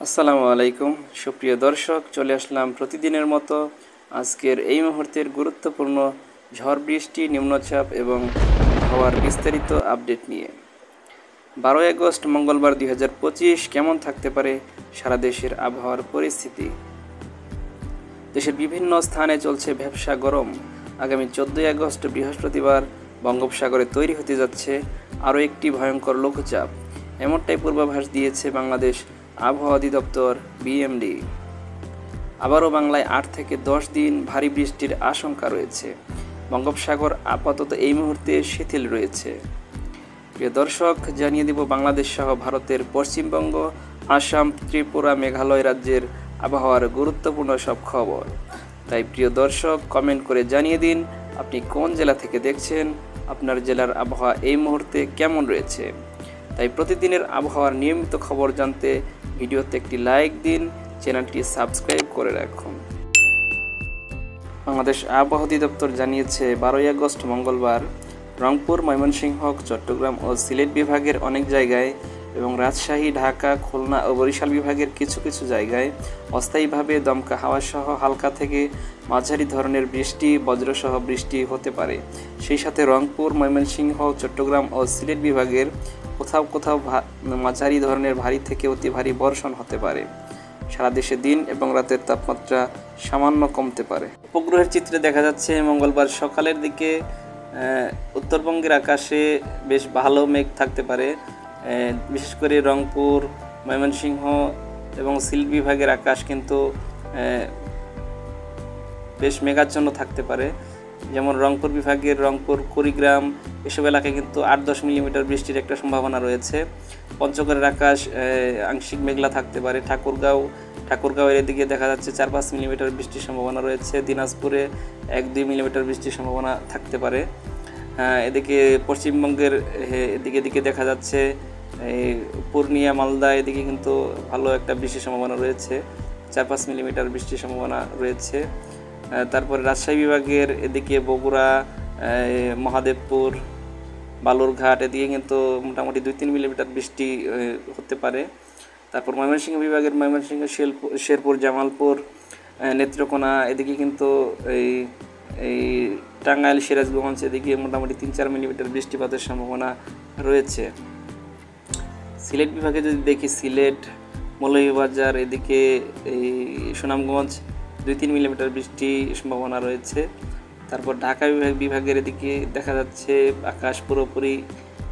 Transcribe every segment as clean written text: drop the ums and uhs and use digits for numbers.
আসসালামু আলাইকুম সুপ্রিয় দর্শক, চলে আসলাম প্রতিদিনের মতো আজকের এই মুহূর্তের গুরুত্বপূর্ণ ঝড় বৃষ্টি, নিম্নচাপ এবং আবহাওয়ার বিস্তারিত আপডেট নিয়ে। 12 আগস্ট মঙ্গলবার 2025 কেমন থাকতে পারে সারা দেশের আবহাওয়ার পরিস্থিতি। দেশের বিভিন্ন স্থানে চলছে ভ্যাপসা গরম। আগামী 14 আগস্ট বৃহস্পতিবার বঙ্গোপসাগরে তৈরি হতে যাচ্ছে আরও একটি ভয়ঙ্কর লঘুচাপ, এমনটাই পূর্বাভাস দিয়েছে বাংলাদেশ আবহাওয়া অধিদপ্তর বিএমডি। আবারও বাংলায় 8 থেকে 10 দিন ভারী বৃষ্টির আশঙ্কা রয়েছে। বঙ্গোপসাগর আপাতত এই মুহূর্তে শিথিল রয়েছে। প্রিয় দর্শক, জানিয়ে দেব বাংলাদেশ সহ ভারতের পশ্চিমবঙ্গ, আসাম, ত্রিপুরা, মেঘালয় রাজ্যের আবহাওয়ার গুরুত্বপূর্ণ সব খবর। তাই প্রিয় দর্শক, কমেন্ট করে জানিয়ে দিন আপনি কোন জেলা থেকে দেখছেন, আপনার জেলার আবহাওয়া এই মুহূর্তে কেমন রয়েছে। তাই প্রতিদিনের আবহাওয়ার নিয়মিত খবর জানতে ভিডিওতে একটি লাইক দিন, চ্যানেলটি সাবস্ক্রাইব করে রাখুন। বাংলাদেশ আবহাওয়া অধিদপ্তর জানিয়েছে 12 আগস্ট মঙ্গলবার রংপুর, ময়মনসিংহ, চট্টগ্রাম ও সিলেট বিভাগের অনেক জায়গায় এবং রাজশাহী, ঢাকা, খুলনা ও বরিশাল বিভাগের কিছু কিছু জায়গায় অস্থায়ীভাবে দমকা হাওয়াসহ হালকা থেকে মাঝারি ধরনের বৃষ্টি, বজ্রসহ বৃষ্টি হতে পারে। সেই সাথে রংপুর, ময়মনসিংহ, চট্টগ্রাম ও সিলেট বিভাগের কোথাও কোথাও মাঝারি ধরনের ভারী থেকে অতি ভারী বর্ষণ হতে পারে। সারা দেশে দিন এবং রাতের তাপমাত্রা সামান্য কমতে পারে। উপগ্রহের চিত্রে দেখা যাচ্ছে মঙ্গলবার সকালের দিকে উত্তরবঙ্গের আকাশে বেশ ভালো মেঘ থাকতে পারে। বিশেষ করে রংপুর, ময়মনসিংহ এবং সিলেট বিভাগের আকাশ কিন্তু বেশ মেঘাচ্ছন্ন থাকতে পারে। যেমন রংপুর বিভাগের রংপুর, কুড়িগ্রাম এসব এলাকায় কিন্তু 8-10 মিলিমিটার বৃষ্টির একটা সম্ভাবনা রয়েছে। পঞ্চগড়ের আকাশ আংশিক মেঘলা থাকতে পারে। ঠাকুরগাঁওয়ের এদিকে দেখা যাচ্ছে 4-5 মিলিমিটার বৃষ্টির সম্ভাবনা রয়েছে। দিনাজপুরে 1-2 মিলিমিটার বৃষ্টির সম্ভাবনা থাকতে পারে। এদিকে পশ্চিমবঙ্গের এদিকে দেখা যাচ্ছে পূর্ণিয়া, মালদা এদিকে কিন্তু ভালো একটা বৃষ্টির সম্ভাবনা রয়েছে, 4-5 মিলিমিটার বৃষ্টির সম্ভাবনা রয়েছে। তারপরে রাজশাহী বিভাগের এদিকে বগুড়া, মহাদেবপুর, বালুরঘাট এদিকে কিন্তু মোটামুটি 2-3 মিলিমিটার বৃষ্টি হতে পারে। তারপর ময়মনসিংহ বিভাগের ময়মনসিংহ, শেরপুর, জামালপুর, নেত্রকোনা এদিকে কিন্তু এই টাঙ্গাইল, সিরাজগঞ্জ এদিকে মোটামুটি 3-4 মিলিমিটার বৃষ্টিপাতের সম্ভাবনা রয়েছে। সিলেট বিভাগে যদি দেখি, সিলেট, মৌলভীবাজার এদিকে এই সুনামগঞ্জ 2-3 মিলিমিটার বৃষ্টির সম্ভাবনা রয়েছে। তারপর ঢাকা বিভাগের এদিকে দেখা যাচ্ছে আকাশ পুরোপুরি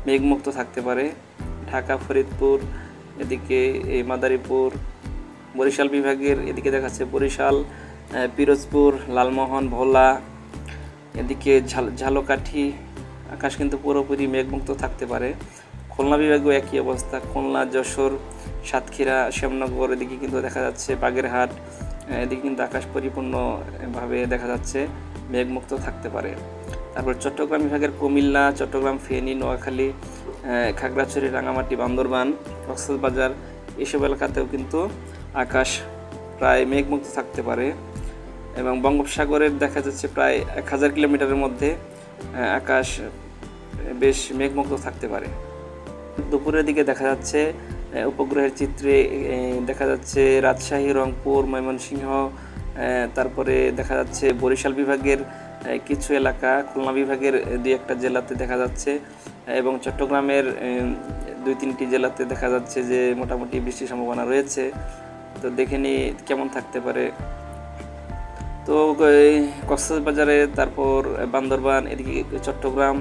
মেঘমুক্ত থাকতে পারে। ঢাকা, ফরিদপুর এদিকে এই মাদারীপুর, বরিশাল বিভাগের এদিকে দেখা যাচ্ছে বরিশাল, পিরোজপুর, লালমোহন, ভোলা এদিকে ঝালকাঠি আকাশ কিন্তু পুরোপুরি মেঘমুক্ত থাকতে পারে। খুলনা বিভাগেও একই অবস্থা। খুলনা, যশোর, সাতক্ষীরা, শ্যামনগর এদিকে কিন্তু দেখা যাচ্ছে, বাগেরহাট এদিকে কিন্তু আকাশ পরিপূর্ণভাবে দেখা যাচ্ছে মেঘমুক্ত থাকতে পারে। তারপর চট্টগ্রাম বিভাগের কুমিল্লা, চট্টগ্রাম, ফেনী, নোয়াখালী, খাগড়াছড়ি, রাঙামাটি, বান্দরবান, কক্সবাজার এসব এলাকাতেও কিন্তু আকাশ প্রায় মেঘমুক্ত থাকতে পারে। এবং বঙ্গোপসাগরের দেখা যাচ্ছে প্রায় 1000 কিলোমিটারের মধ্যে আকাশ বেশ মেঘমুক্ত থাকতে পারে। দুপুরের দিকে দেখা যাচ্ছে উপগ্রহের চিত্রে দেখা যাচ্ছে রাজশাহী, রংপুর, ময়মনসিংহ, তারপরে দেখা যাচ্ছে বরিশাল বিভাগের কিছু এলাকা, খুলনা বিভাগের 2-1টা জেলাতে দেখা যাচ্ছে এবং চট্টগ্রামের 2-3টি জেলাতে দেখা যাচ্ছে যে মোটামুটি বৃষ্টির সম্ভাবনা রয়েছে। তো দেখে নিই কেমন থাকতে পারে। তো কক্সবাজারে, তারপর বান্দরবান এদিকে চট্টগ্রাম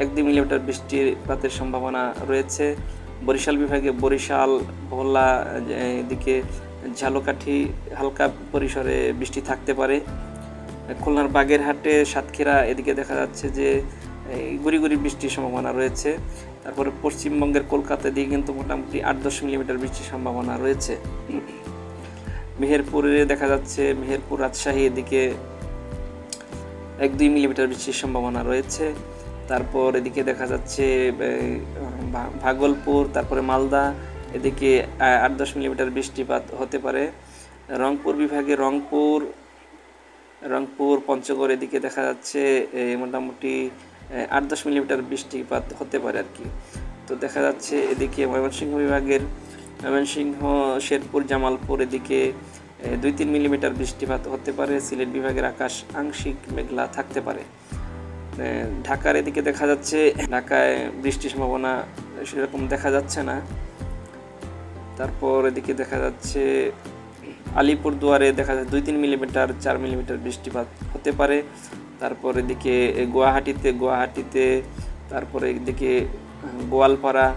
1-2 মিলিমিটার বৃষ্টিপাতের সম্ভাবনা রয়েছে। বরিশাল বিভাগে বরিশাল, ভোলা এদিকে ঝালকাঠি হালকা পরিসরে বৃষ্টি থাকতে পারে। খুলনার বাগেরহাটে, সাতক্ষীরা এদিকে দেখা যাচ্ছে যে গুড়ি গুড়ি বৃষ্টির সম্ভাবনা রয়েছে। তারপরে পশ্চিমবঙ্গের কলকাতা দিয়ে কিন্তু মোটামুটি 8-10 মিলিমিটার বৃষ্টির সম্ভাবনা রয়েছে। মেহেরপুরে দেখা যাচ্ছে, মেহেরপুর, রাজশাহী এদিকে 1-2 মিলিমিটার বৃষ্টির সম্ভাবনা রয়েছে। তারপর এদিকে দেখা যাচ্ছে ভাগলপুর, তারপরে মালদা এদিকে 8-10 মিলিমিটার বৃষ্টিপাত হতে পারে। রংপুর বিভাগে রংপুর, পঞ্চগড় এদিকে দেখা যাচ্ছে মোটামুটি 8-10 মিলিমিটার বৃষ্টিপাত হতে পারে আর কি। তো দেখা যাচ্ছে এদিকে ময়মনসিংহ বিভাগের ময়মনসিংহ, শেরপুর, জামালপুর এদিকে 2-3 মিলিমিটার বৃষ্টিপাত হতে পারে। সিলেট বিভাগের আকাশ আংশিক মেঘলা থাকতে পারে। ঢাকার এদিকে দেখা যাচ্ছে, ঢাকায় বৃষ্টির সম্ভাবনা সেরকম দেখা যাচ্ছে না। তারপর এদিকে দেখা যাচ্ছে আলিপুরদুয়ারে দেখা যাচ্ছে 2-3 মিলিমিটার 4 মিলিমিটার বৃষ্টিপাত হতে পারে। তারপর এদিকে গুয়াহাটিতে তারপরে এদিকে গোয়ালপাড়া,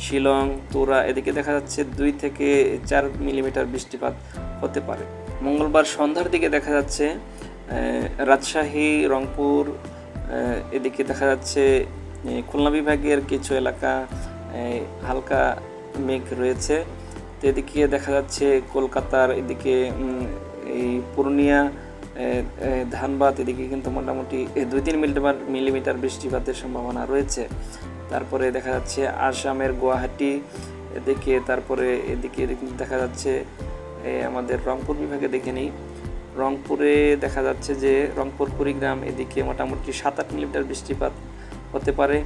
শিলং, তুরা এদিকে দেখা যাচ্ছে 2 থেকে 4 মিলিমিটার বৃষ্টিপাত হতে পারে। মঙ্গলবার সন্ধ্যার দিকে দেখা যাচ্ছে রাজশাহী, রংপুর এদিকে দেখা যাচ্ছে খুলনা বিভাগের কিছু এলাকা হালকা মেঘ রয়েছে। তো এদিকে দেখা যাচ্ছে কলকাতার এদিকে এই পূর্ণিয়া, ধানবাদ এদিকে কিন্তু মোটামুটি 2-3 মিলিমিটার বৃষ্টিপাতের সম্ভাবনা রয়েছে। তারপরে দেখা যাচ্ছে আসামের গুয়াহাটি এদিকে, তারপরে এদিকে দেখা যাচ্ছে আমাদের রংপুর বিভাগে দেখে নিই। রংপুরে দেখা যাচ্ছে যে রংপুর, কুড়িগ্রাম এদিকে মোটামুটি 7-8 মিলিমিটার বৃষ্টিপাত হতে পারে।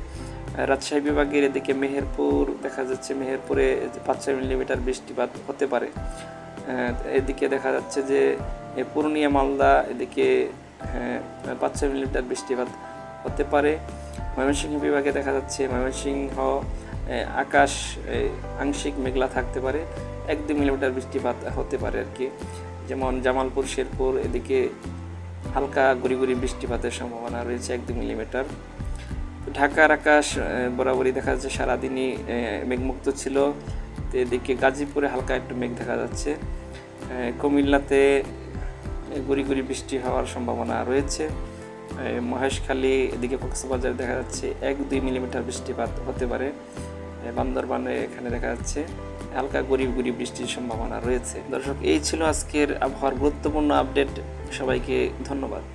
রাজশাহী বিভাগের এদিকে মেহেরপুর দেখা যাচ্ছে, মেহেরপুরে 5-6 মিলিমিটার বৃষ্টিপাত হতে পারে। এদিকে দেখা যাচ্ছে যে পূর্ণিয়া, মালদা এদিকে 5-6 মিলিমিটার বৃষ্টিপাত হতে পারে। ময়মনসিংহ বিভাগে দেখা যাচ্ছে ময়মনসিংহ আকাশ আংশিক মেঘলা থাকতে পারে, 1-2 মিলিমিটার বৃষ্টিপাত হতে পারে আর কি। যেমন জামালপুর, শেরপুর এদিকে হালকা গুড়ি বৃষ্টিপাতের সম্ভাবনা রয়েছে 1-2 মিলিমিটার। ঢাকার আকাশ বরাবরই দেখা যাচ্ছে সারাদিনই মেঘমুক্ত ছিল। তো এদিকে গাজীপুরে হালকা একটু মেঘ দেখা যাচ্ছে। কুমিল্লাতে গুড়ি বৃষ্টি হওয়ার সম্ভাবনা রয়েছে। মহেশখালী এদিকে কক্সবাজারে দেখা যাচ্ছে 1-2 মিলিমিটার বৃষ্টিপাত হতে পারে। বান্দরবানে এখানে দেখা যাচ্ছে হালকা গুড়ি বৃষ্টির সম্ভাবনা রয়েছে। দর্শক, এই ছিল আজকের আবহাওয়ার গুরুত্বপূর্ণ আপডেট। সবাইকে ধন্যবাদ।